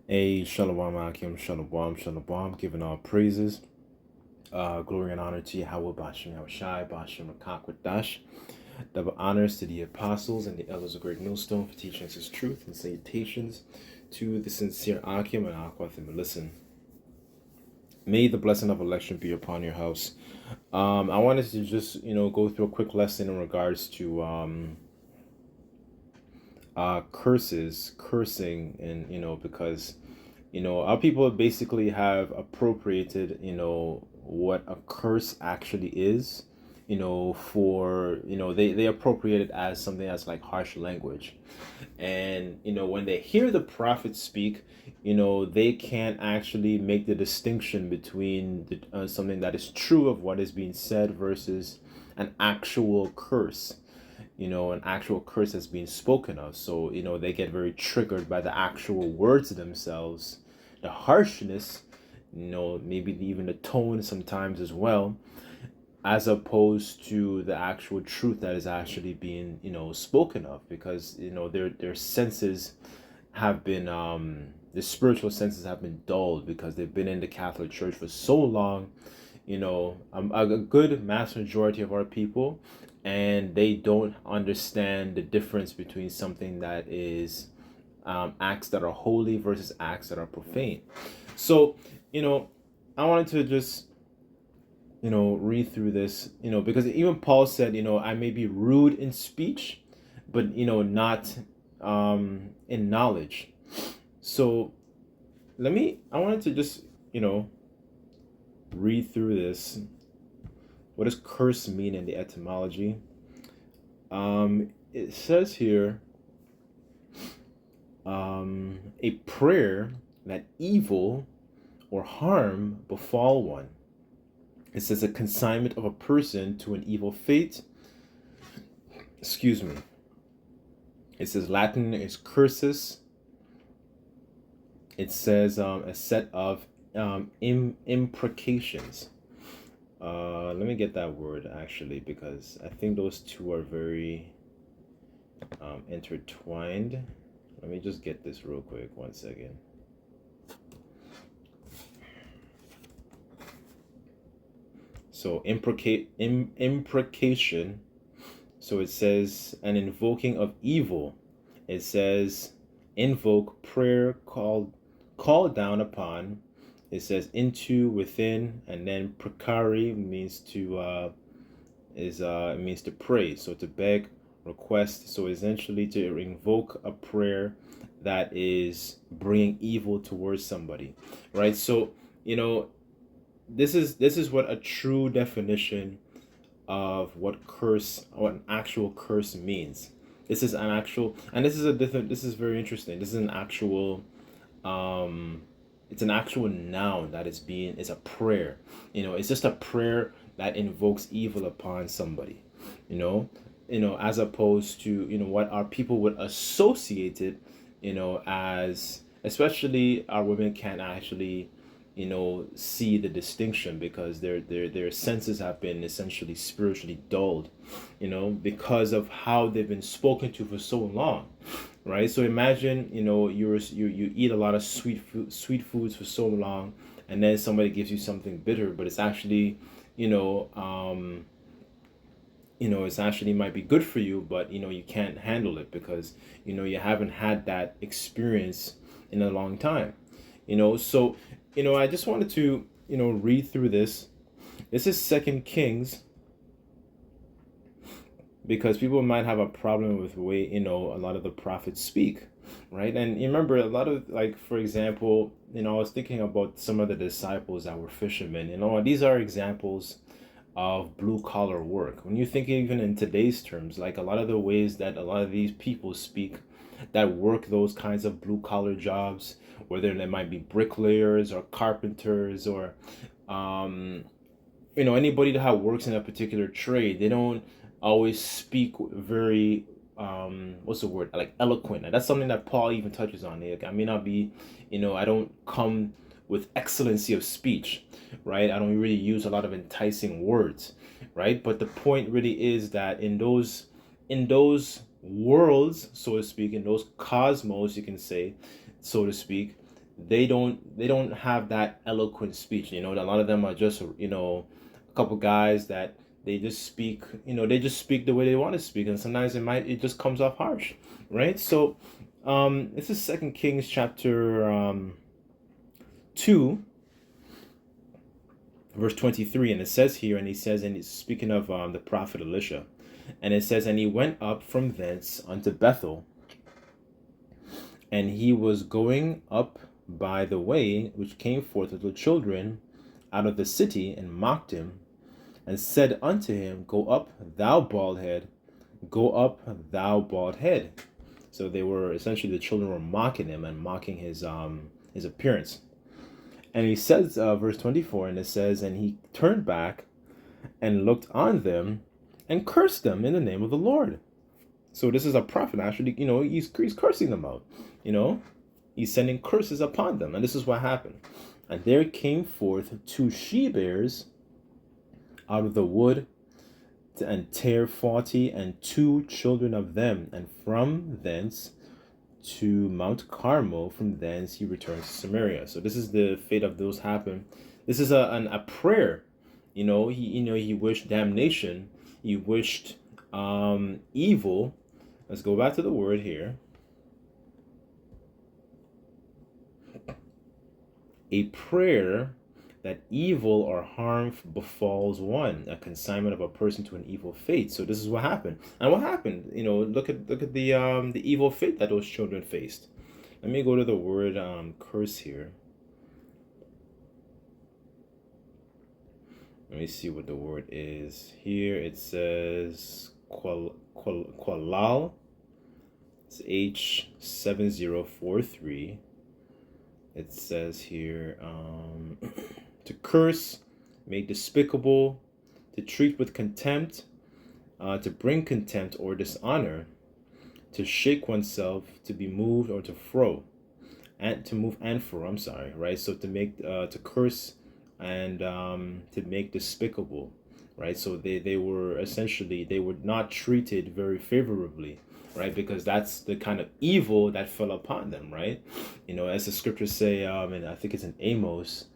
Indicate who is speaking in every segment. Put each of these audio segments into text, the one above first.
Speaker 1: A Shalom Akim, Shalom, Shalom, giving all praises, glory and honor to Yahweh Bashim Yahushai, Bashim Rakakwadash. Double honors to the apostles and the elders of Great Millstone for teaching us his truth, and salutations to the sincere Akim and Akwathim. Listen, may the blessing of election be upon your house. I wanted to just, go through a quick lesson in regards to cursing, and because our people basically have appropriated what a curse actually is, for they appropriate it as something that's like harsh language. And when they hear the prophet speak, they can't actually make the distinction between something that is true of what is being said versus an actual curse, an actual curse that's being spoken of. So, they get very triggered by the actual words themselves, the harshness, maybe even the tone sometimes as well, as opposed to the actual truth that is actually being, spoken of, because, their senses have been, the spiritual senses have been dulled because they've been in the Catholic Church for so long. A good mass majority of our people, and they don't understand the difference between something that is acts that are holy versus acts that are profane. So, I wanted to just, read through this, because even Paul said, I may be rude in speech, but, not in knowledge. So I wanted to just, read through this. What does curse mean in the etymology? It says here, a prayer that evil or harm befall one. It says a consignment of a person to an evil fate. Excuse me. It says Latin is cursus. It says a set of imprecations. Let me get that word actually, because I think those two are very intertwined. Let me just get this real quick. 1 second. So imprecation. So it says an invoking of evil. It says invoke, prayer, call down upon. It says into, within, and then precari means to means to pray. So to beg, request. So essentially to invoke a prayer that is bringing evil towards somebody, right? So this is what a true definition of what an actual curse means. This is an actual, and this is very interesting. This is an actual, it's an actual noun that is a prayer. It's just a prayer that invokes evil upon somebody, as opposed to, what our people would associate it, as, especially our women can't actually, see the distinction because their senses have been essentially spiritually dulled, because of how they've been spoken to for so long, right? So imagine, you eat a lot of sweet foods for so long, and then somebody gives you something bitter, but it's actually, it's actually might be good for you, but you can't handle it because you haven't had that experience in a long time. So I just wanted to read through this. This is Second Kings, because people might have a problem with the way a lot of the prophets speak, right? And you remember a lot of, like, for example, I was thinking about some of the disciples that were fishermen. These are examples of blue collar work. When you think even in today's terms, like a lot of the ways that a lot of these people speak that work those kinds of blue collar jobs, whether they might be bricklayers or carpenters or anybody that works in a particular trade, they don't always speak very what's the word, like eloquent. And that's something that Paul even touches on. Like, I may not be, I don't come with excellency of speech, right? I don't really use a lot of enticing words, right? But the point really is that in those worlds, so to speak, in those cosmos, you can say, so to speak, they don't have that eloquent speech. A lot of them are just a couple guys that they just speak. They just speak the way they want to speak, and sometimes it just comes off harsh, right? So, this is Second Kings chapter 2, verse 23, and it says here, and he says, and he's speaking of the prophet Elisha, and it says, and he went up from thence unto Bethel, and he was going up by the way which came forth of the children out of the city, and mocked him, and said unto him, Go up, thou bald head, go up, thou bald head. So they were essentially, the children were mocking him and mocking his appearance. And he says, verse 24, and it says, and he turned back and looked on them and cursed them in the name of the Lord. So this is a prophet actually, he's cursing them out, he's sending curses upon them. And this is what happened. And there came forth 2 she-bears out of the wood, and tare 40, and 2 children of them, and from thence to Mount Carmel, from thence he returns to Samaria. So this is the fate of those happen. This is a prayer. He wished damnation, he wished evil. Let's go back to the word here. A prayer that evil or harm befalls one, a consignment of a person to an evil fate. So this is what happened. And what happened? Look at the evil fate that those children faced. Let me go to the word curse here. Let me see what the word is here. It says qualal. It's H7043. It says here, to curse, make despicable, to treat with contempt, to bring contempt or dishonor, to shake oneself, to be moved or to fro, and to move and fro. I'm sorry, right? So to make, to curse, and to make despicable, right? So they were essentially, they were not treated very favorably, right? Because that's the kind of evil that fell upon them, right? As the scriptures say, and I think it's in Amos,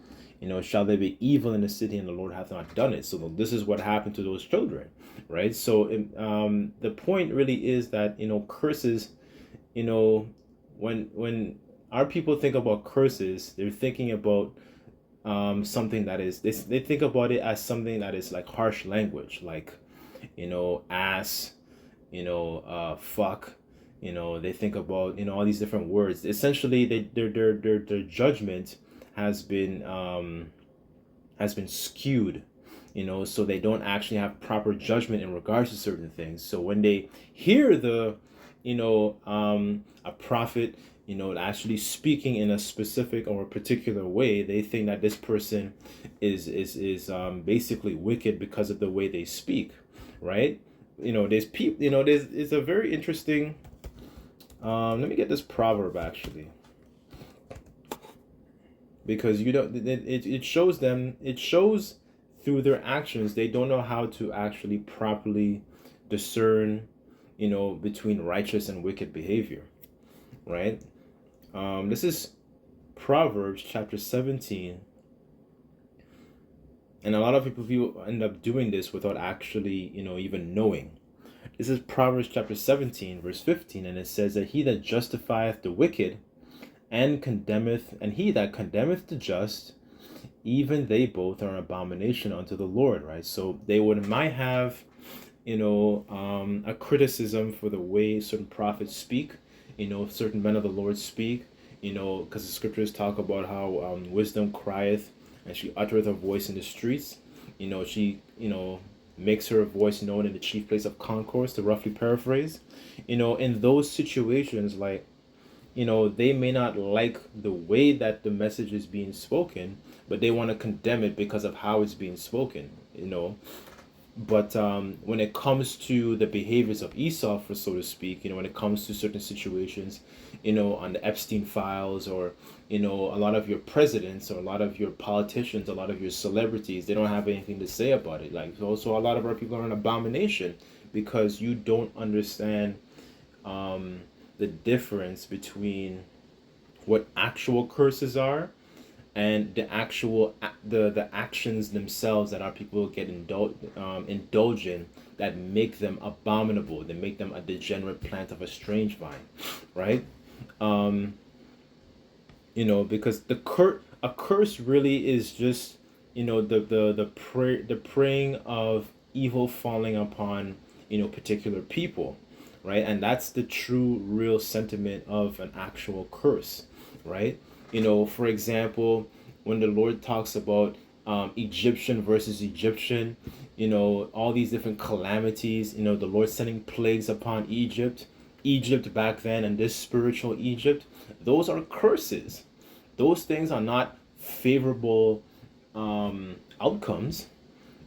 Speaker 1: shall there be evil in the city, and the Lord hath not done it. So this is what happened to those children, right? So the point really is that, curses, when our people think about curses, they're thinking about something that is, they think about it as something that is like harsh language, like, ass, fuck, they think about, all these different words. Essentially, their judgment has been skewed, so they don't actually have proper judgment in regards to certain things. So when they hear a prophet, actually speaking in a specific or a particular way, they think that this person is basically wicked because of the way they speak, right? There's people, it's a very interesting, let me get this proverb actually, because it shows through their actions, they don't know how to actually properly discern, between righteous and wicked behavior, right? This is Proverbs chapter 17, and a lot of people end up doing this without actually, even knowing. This is Proverbs chapter 17, verse 15, and it says that he that justifieth the wicked and he that condemneth the just, even they both are an abomination unto the Lord, right? So they might have, a criticism for the way certain prophets speak, certain men of the Lord speak, because the scriptures talk about how wisdom crieth, and she uttereth her voice in the streets. She, makes her voice known in the chief place of concourse, to roughly paraphrase. In those situations, like, they may not like the way that the message is being spoken, but they want to condemn it because of how it's being spoken, But when it comes to the behaviors of Esau, for so to speak, when it comes to certain situations, on the Epstein files, or, a lot of your presidents, or a lot of your politicians, a lot of your celebrities, they don't have anything to say about it. Like, also a lot of our people are an abomination because you don't understand the difference between what actual curses are, and the actual the actions themselves that our people get indulge in, that make them abominable, that make them a degenerate plant of a strange vine, right? um because a curse really is just, the praying of evil falling upon, particular people, right? And that's the true real sentiment of an actual curse, right? For example, when the Lord talks about Egyptian versus Egyptian, all these different calamities, the Lord sending plagues upon Egypt back then, and this spiritual Egypt, those are curses. Those things are not favorable outcomes.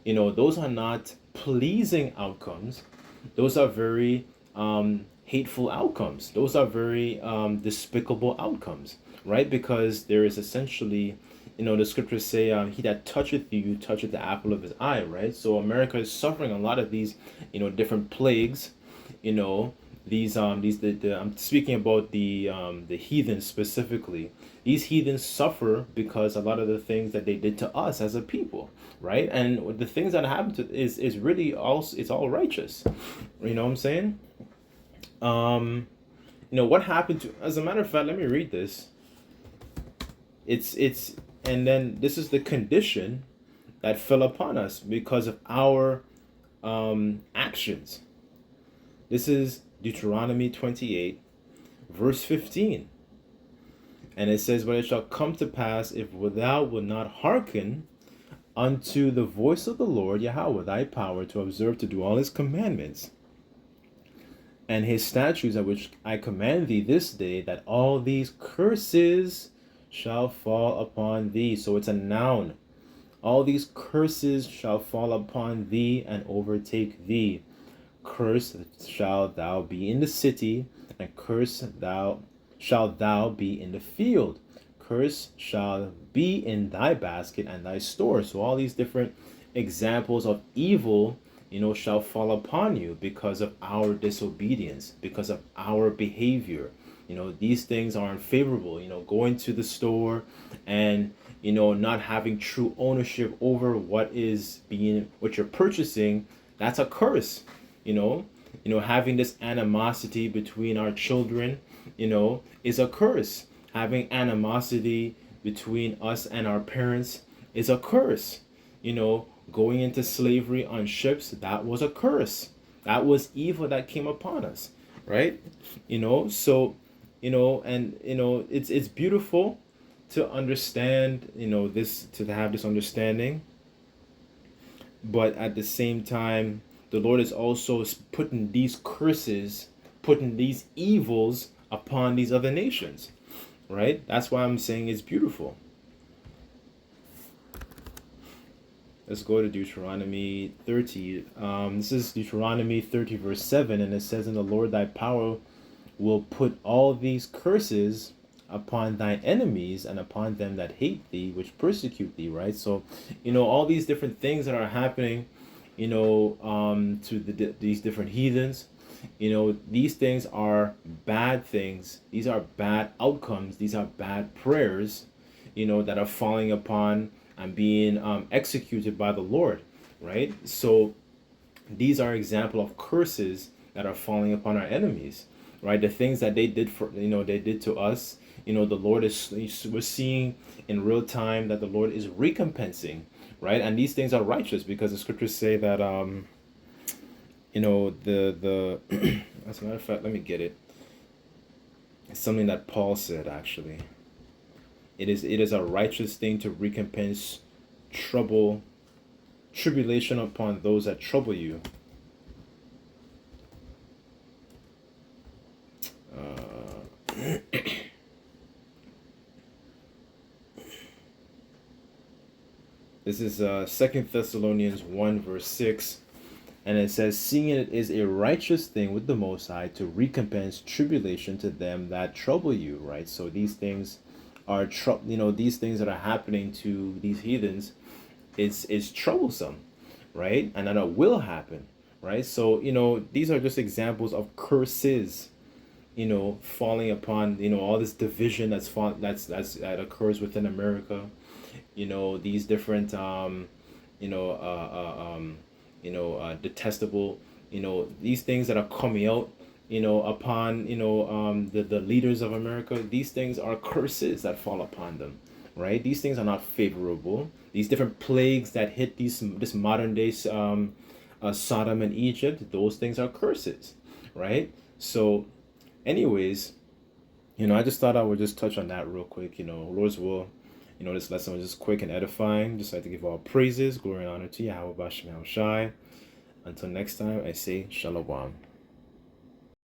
Speaker 1: Those are not pleasing outcomes. Those are very hateful outcomes. Those are very despicable outcomes, right? Because there is essentially, the scriptures say, he that toucheth you toucheth the apple of his eye, right? So America is suffering a lot of these, different plagues, you know, I'm speaking about the heathens specifically. These heathens suffer because a lot of the things that they did to us as a people, right? And the things that happen to is really all, it's all righteous. You know what I'm saying? What happened to, as a matter of fact, let me read this. It's and then this is the condition that fell upon us because of our actions. This is Deuteronomy 28, verse 15. And it says, "But it shall come to pass, if thou wilt not hearken unto the voice of the Lord Yahweh thy power, to observe to do all his commandments and his statutes, at which I command thee this day, that all these curses shall fall upon thee." So it's a noun. All these curses shall fall upon thee and overtake thee. Cursed shalt thou be in the city, and cursed shalt thou be in the field. Cursed shall be in thy basket and thy store. So all these different examples of evil, shall fall upon you because of our disobedience, because of our behavior. These things are unfavorable. Going to the store and, not having true ownership over what you're purchasing, that's a curse. Having this animosity between our children, is a curse. Having animosity between us and our parents is a curse. Going into slavery on ships, that was a curse. That was evil that came upon us, right? So, and it's beautiful to understand, this, to have this understanding, but at the same time, the Lord is also putting these curses, putting these evils upon these other nations, right? That's why I'm saying it's beautiful. Let's go to Deuteronomy 30. This is Deuteronomy 30, verse 7, and it says, "And the Lord thy power will put all these curses upon thine enemies and upon them that hate thee, which persecute thee," right? So, all these different things that are happening, to these different heathens, these things are bad things. These are bad outcomes. These are bad prayers, that are falling upon and being executed by the Lord, right? So these are example of curses that are falling upon our enemies, right? The things that they did they did to us, the Lord we're seeing in real time that the Lord is recompensing, right? And these things are righteous because the scriptures say that the as a matter of fact, let me get it. It's something that Paul said, actually. It is a righteous thing to recompense tribulation upon those that trouble you. This is 2 Thessalonians 1, verse 6. And it says, "Seeing it is a righteous thing with the Most High to recompense tribulation to them that trouble you," right? So these things are these things that are happening to these heathens is troublesome, right? And that it will happen, right? So these are just examples of curses, falling upon, all this division that occurs within America, these different you know detestable, these things that are coming out, upon, the leaders of America. These things are curses that fall upon them, right? These things are not favorable. These different plagues that hit this modern day Sodom and Egypt, those things are curses, right? So, anyways, I just thought I would just touch on that real quick. Lord's will, this lesson was just quick and edifying. Just like to give all praises, glory, and honor to Yahweh Bashem Shai. Until next time, I say Shalom.